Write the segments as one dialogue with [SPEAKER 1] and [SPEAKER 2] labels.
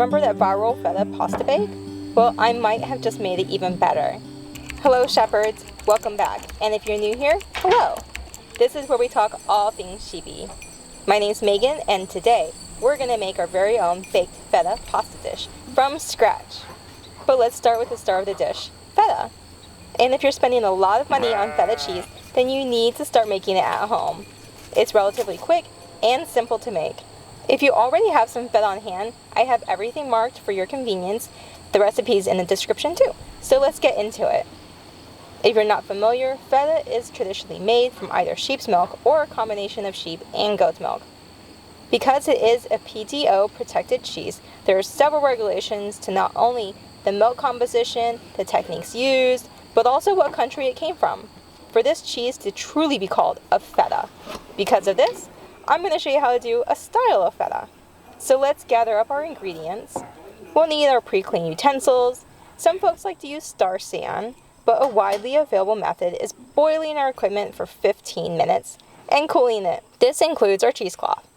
[SPEAKER 1] remember that viral feta pasta bake? Well, I might have just made it even better. Hello shepherds, welcome back. And if you're new here, hello. This is where we talk all things sheepy. My name's Megan, and today we're gonna make our very own baked feta pasta dish from scratch. But let's start with the star of the dish, feta. And if you're spending a lot of money on feta cheese, then you need to start making it at home. It's relatively quick and simple to make. If you already have some feta on hand, I have everything marked for your convenience. The recipe's in the description too. So let's get into it. If you're not familiar, feta is traditionally made from either sheep's milk or a combination of sheep and goat's milk. Because it is a PTO protected cheese, there are several regulations to not only the milk composition, the techniques used, but also what country it came from, for this cheese to truly be called a feta. Because of this, I'm going to show you how to do a style of feta. So let's gather up our ingredients. We'll need our pre-cleaned utensils. Some folks like to use star sand, but a widely available method is boiling our equipment for 15 minutes and cooling it. This includes our cheesecloth.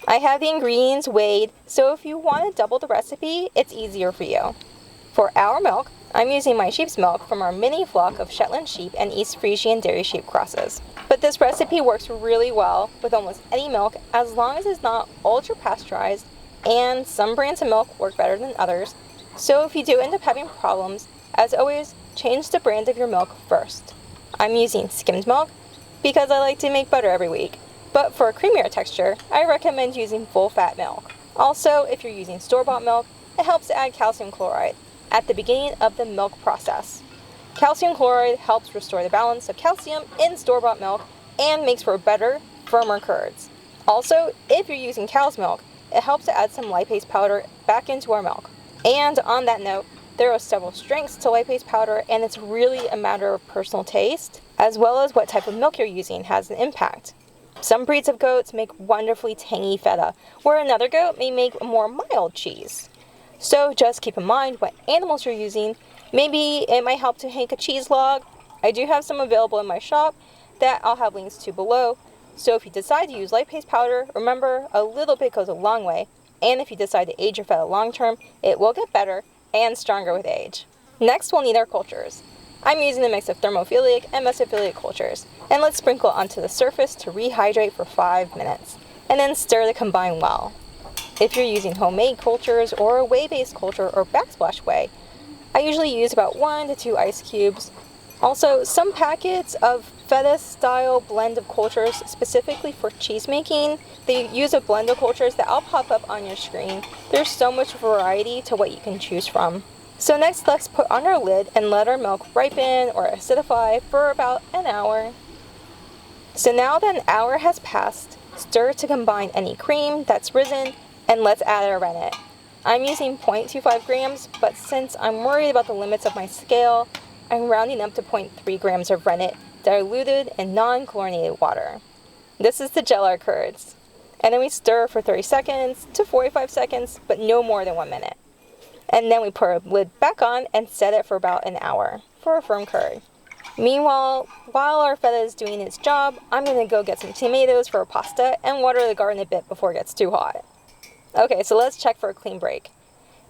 [SPEAKER 1] I have the ingredients weighed, so if you want to double the recipe, it's easier for you. For our milk, I'm using my sheep's milk from our mini flock of Shetland sheep and East Frisian dairy sheep crosses. But this recipe works really well with almost any milk as long as it's not ultra pasteurized, and some brands of milk work better than others. So if you do end up having problems, as always, change the brand of your milk first. I'm using skimmed milk because I like to make butter every week. But for a creamier texture, I recommend using full-fat milk. Also, if you're using store-bought milk, it helps to add calcium chloride at the beginning of the milk process. Calcium chloride helps restore the balance of calcium in store-bought milk and makes for better, firmer curds. Also, if you're using cow's milk, it helps to add some lipase powder back into our milk. And on that note, there are several strengths to lipase powder, and it's really a matter of personal taste, as well as what type of milk you're using has an impact. Some breeds of goats make wonderfully tangy feta, where another goat may make a more mild cheese. So just keep in mind what animals you're using. Maybe it might help to make a cheese log. I do have some available in my shop that I'll have links to below. So if you decide to use lipase powder, remember a little bit goes a long way. And if you decide to age your feta long term, it will get better and stronger with age. Next, we'll need our cultures. I'm using a mix of thermophilic and mesophilic cultures, and let's sprinkle onto the surface to rehydrate for 5 minutes, and then stir to combine well. If you're using homemade cultures or a whey-based culture or backsplash whey, I usually use about 1 to 2 ice cubes. Also, some packets of feta-style blend of cultures specifically for cheese making, they use a blend of cultures that I'll pop up on your screen. There's so much variety to what you can choose from. So next, let's put on our lid and let our milk ripen or acidify for about an hour. So now that an hour has passed, stir to combine any cream that's risen, and let's add our rennet. I'm using 0.25 grams, but since I'm worried about the limits of my scale, I'm rounding up to 0.3 grams of rennet diluted in non-chlorinated water. This is to gel our curds. And then we stir for 30 seconds to 45 seconds, but no more than 1 minute. And then we put our lid back on and set it for about an hour for a firm curd. Meanwhile, while our feta is doing its job, I'm going to go get some tomatoes for a pasta and water the garden a bit before it gets too hot. Okay, so let's check for a clean break.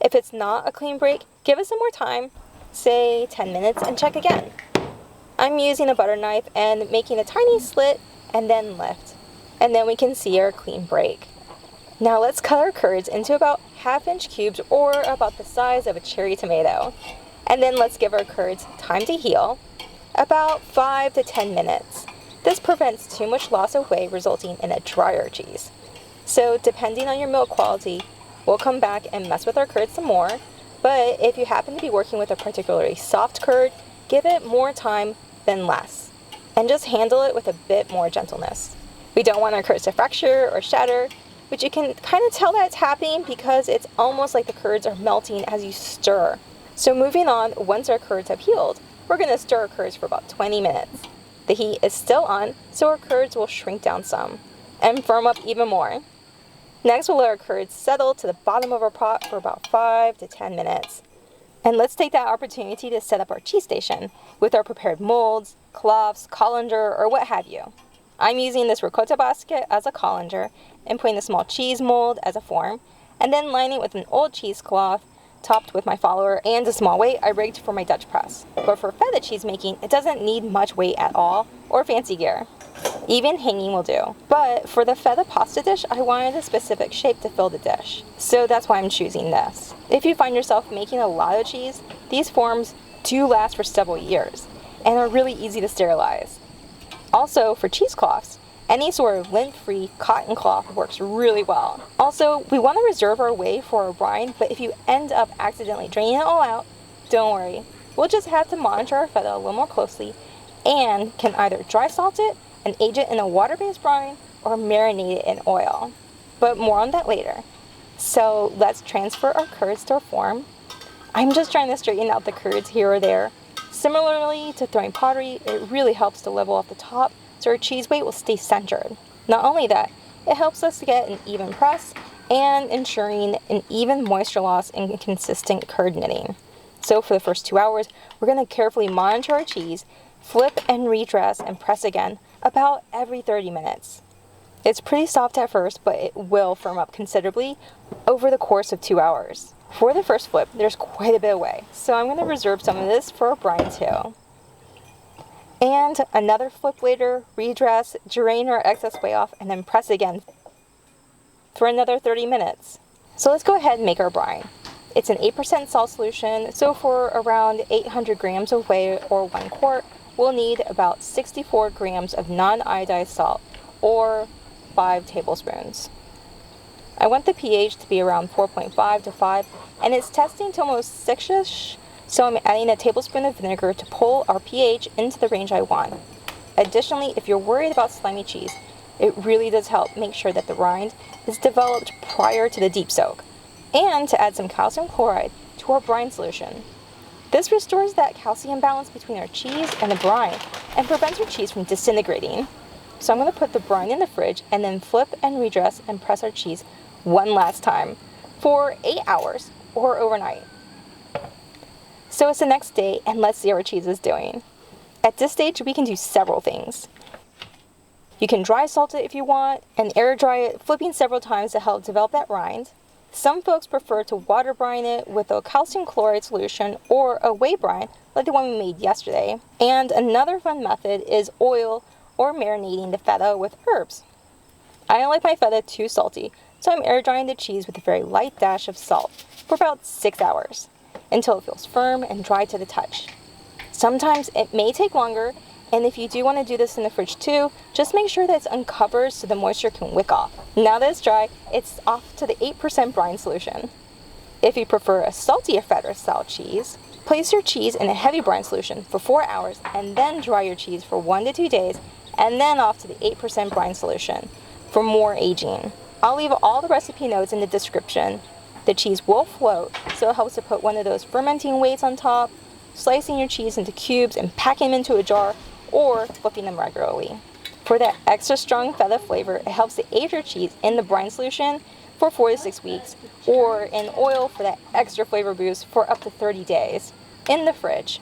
[SPEAKER 1] If it's not a clean break, give it some more time, say 10 minutes, and check again. I'm using a butter knife and making a tiny slit and then lift. And then we can see our clean break. Now let's cut our curds into about 1/2-inch cubes or about the size of a cherry tomato. And then let's give our curds time to heal, about 5 to 10 minutes. This prevents too much loss of whey, resulting in a drier cheese. So depending on your milk quality, we'll come back and mess with our curds some more. But if you happen to be working with a particularly soft curd, give it more time than less. And just handle it with a bit more gentleness. We don't want our curds to fracture or shatter, but you can kind of tell that it's happening because it's almost like the curds are melting as you stir. So moving on, once our curds have healed, we're going to stir our curds for about 20 minutes. The heat is still on, so our curds will shrink down some and firm up even more. Next, we'll let our curds settle to the bottom of our pot for about 5 to 10 minutes. And let's take that opportunity to set up our cheese station with our prepared molds, cloths, colander, or what have you. I'm using this ricotta basket as a colander and putting the small cheese mold as a form, and then line it with an old cheesecloth topped with my follower and a small weight I rigged for my Dutch press. But for feta cheese making, it doesn't need much weight at all or fancy gear. Even hanging will do. But for the feta pasta dish, I wanted a specific shape to fill the dish. So that's why I'm choosing this. If you find yourself making a lot of cheese, these forms do last for several years and are really easy to sterilize. Also, for cheesecloths, any sort of lint-free cotton cloth works really well. Also, we want to reserve our whey for our brine, but if you end up accidentally draining it all out, don't worry. We'll just have to monitor our feta a little more closely and can either dry salt it and age it in a water-based brine or marinate it in oil. But more on that later. So let's transfer our curds to our form. I'm just trying to straighten out the curds here or there. Similarly to throwing pottery, it really helps to level off the top so our cheese weight will stay centered. Not only that, it helps us to get an even press and ensuring an even moisture loss and consistent curd knitting. So for the first 2 hours, we're going to carefully monitor our cheese, flip and redress and press again about every 30 minutes. It's pretty soft at first, but it will firm up considerably over the course of 2 hours. For the first flip, there's quite a bit of whey, so I'm going to reserve some of this for our brine too. And another flip later, redress, drain our excess whey off, and then press again for another 30 minutes. So let's go ahead and make our brine. It's an 8% salt solution, so for around 800 grams of whey or 1 quart, we'll need about 64 grams of non-iodized salt, or 5 tablespoons. I want the pH to be around 4.5 to 5, and it's testing to almost 6ish, so I'm adding a tablespoon of vinegar to pull our pH into the range I want. Additionally, if you're worried about slimy cheese, it really does help make sure that the rind is developed prior to the deep soak, and to add some calcium chloride to our brine solution. This restores that calcium balance between our cheese and the brine and prevents our cheese from disintegrating. So I'm going to put the brine in the fridge and then flip and redress and press our cheese one last time for 8 hours or overnight. So it's the next day and let's see how our cheese is doing. At this stage, we can do several things. You can dry salt it if you want and air dry it, flipping several times to help develop that rind. Some folks prefer to water brine it with a calcium chloride solution or a whey brine like the one we made yesterday. And another fun method is oil or marinating the feta with herbs. I don't like my feta too salty, so I'm air drying the cheese with a very light dash of salt for about 6 hours until it feels firm and dry to the touch. Sometimes it may take longer, and if you do want to do this in the fridge too, just make sure that it's uncovered so the moisture can wick off. Now that it's dry, it's off to the 8% brine solution. If you prefer a saltier feta style cheese, place your cheese in a heavy brine solution for 4 hours and then dry your cheese for 1 to 2 days and then off to the 8% brine solution for more aging. I'll leave all the recipe notes in the description. The cheese will float, so it helps to put one of those fermenting weights on top, slicing your cheese into cubes and packing them into a jar, or flipping them regularly. For that extra strong feta flavor, it helps to age your cheese in the brine solution for 4 to 6 weeks, or in oil for that extra flavor boost for up to 30 days in the fridge.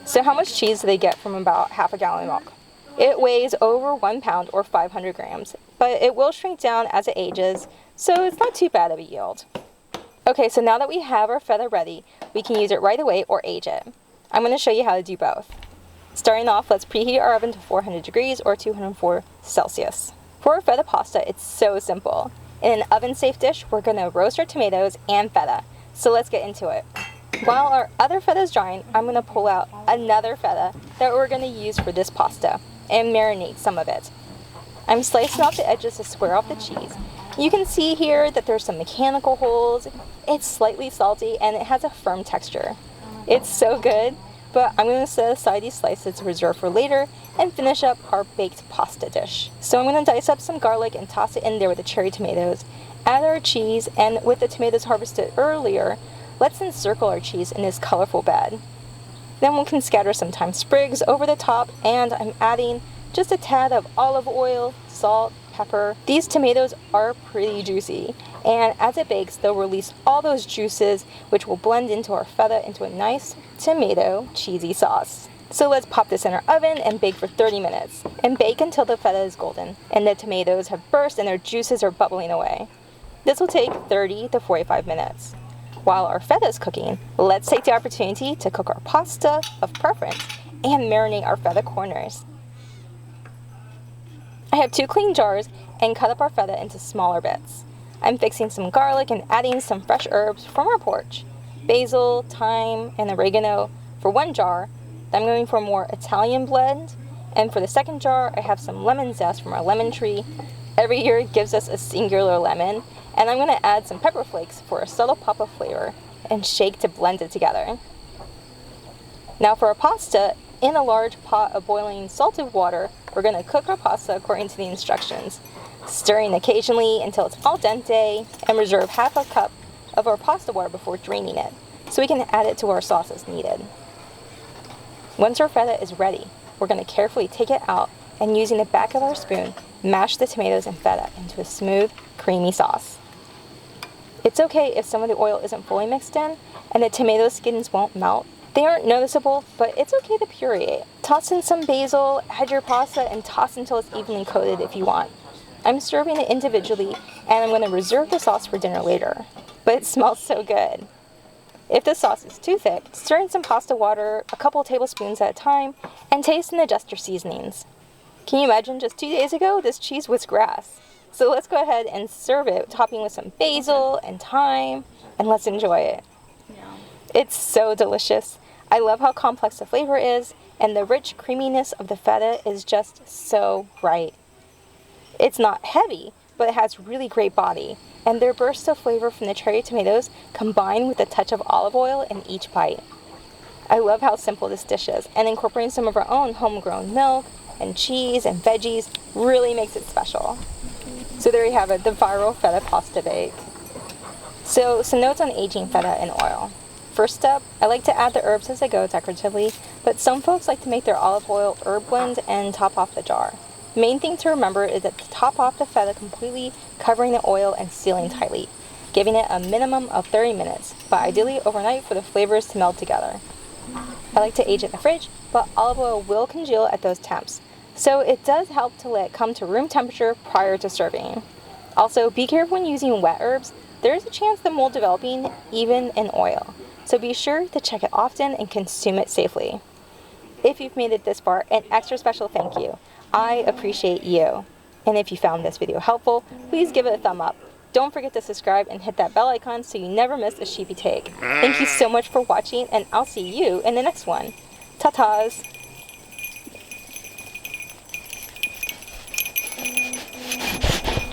[SPEAKER 1] So how much cheese do they get from about half a gallon of milk? It weighs over 1 pound or 500 grams, but it will shrink down as it ages, so it's not too bad of a yield. Okay, so now that we have our feta ready, we can use it right away or age it. I'm going to show you how to do both. Starting off, let's preheat our oven to 400 degrees or 204 Celsius. For our feta pasta, it's so simple. In an oven-safe dish, we're going to roast our tomatoes and feta, so let's get into it. While our other feta is drying, I'm going to pull out another feta that we're going to use for this pasta and marinate some of it. I'm slicing off the edges to square off the cheese. You can see here that there's some mechanical holes. It's slightly salty and it has a firm texture. It's so good, but I'm going to set aside these slices to reserve for later and finish up our baked pasta dish. So I'm going to dice up some garlic and toss it in there with the cherry tomatoes. Add our cheese, and with the tomatoes harvested earlier, let's encircle our cheese in this colorful bed. Then we can scatter some thyme sprigs over the top, and I'm adding just a tad of olive oil, salt, pepper. These tomatoes are pretty juicy, and as it bakes, they'll release all those juices, which will blend into our feta into a nice tomato cheesy sauce. So let's pop this in our oven and bake for 30 minutes, and bake until the feta is golden and the tomatoes have burst and their juices are bubbling away. This will take 30 to 45 minutes. While our feta is cooking, let's take the opportunity to cook our pasta of preference and marinate our feta corners. I have 2 clean jars and cut up our feta into smaller bits. I'm fixing some garlic and adding some fresh herbs from our porch. Basil, thyme, and oregano for 1 jar. I'm going for a more Italian blend. And for the second jar, I have some lemon zest from our lemon tree. Every year it gives us a singular lemon. And I'm going to add some pepper flakes for a subtle pop of flavor and shake to blend it together. Now for our pasta, in a large pot of boiling salted water, we're going to cook our pasta according to the instructions, stirring occasionally until it's al dente, and reserve half a cup of our pasta water before draining it, so we can add it to our sauce as needed. Once our feta is ready, we're going to carefully take it out and using the back of our spoon, mash the tomatoes and feta into a smooth, creamy sauce. It's okay if some of the oil isn't fully mixed in and the tomato skins won't melt. They aren't noticeable, but it's okay to puree it. Toss in some basil, add your pasta, and toss until it's evenly coated if you want. I'm serving it individually, and I'm going to reserve the sauce for dinner later. But it smells so good. If the sauce is too thick, stir in some pasta water, a couple tablespoons at a time, and taste and adjust your seasonings. Can you imagine just 2 days ago, this cheese was grass? So let's go ahead and serve it, topping with some basil and thyme, and let's enjoy it. It's so delicious. I love how complex the flavor is, and the rich creaminess of the feta is just so right. It's not heavy, but it has really great body, and their burst of flavor from the cherry tomatoes combined with a touch of olive oil in each bite. I love how simple this dish is, and incorporating some of our own homegrown milk and cheese and veggies really makes it special. So there you have it, the viral feta pasta bake. So some notes on aging feta in oil. First up, I like to add the herbs as I go decoratively, but some folks like to make their olive oil herb blend and top off the jar. Main thing to remember is that to top off the feta completely, covering the oil and sealing tightly, giving it a minimum of 30 minutes, but ideally overnight for the flavors to meld together. I like to age it in the fridge, but olive oil will congeal at those temps, so it does help to let it come to room temperature prior to serving. Also, be careful when using wet herbs. There is a chance the mold developing even in oil, so be sure to check it often and consume it safely. If you've made it this far, an extra special thank you. I appreciate you. And if you found this video helpful, please give it a thumb up. Don't forget to subscribe and hit that bell icon so you never miss a sheepy take. Thank you so much for watching, and I'll see you in the next one. Ta-tas!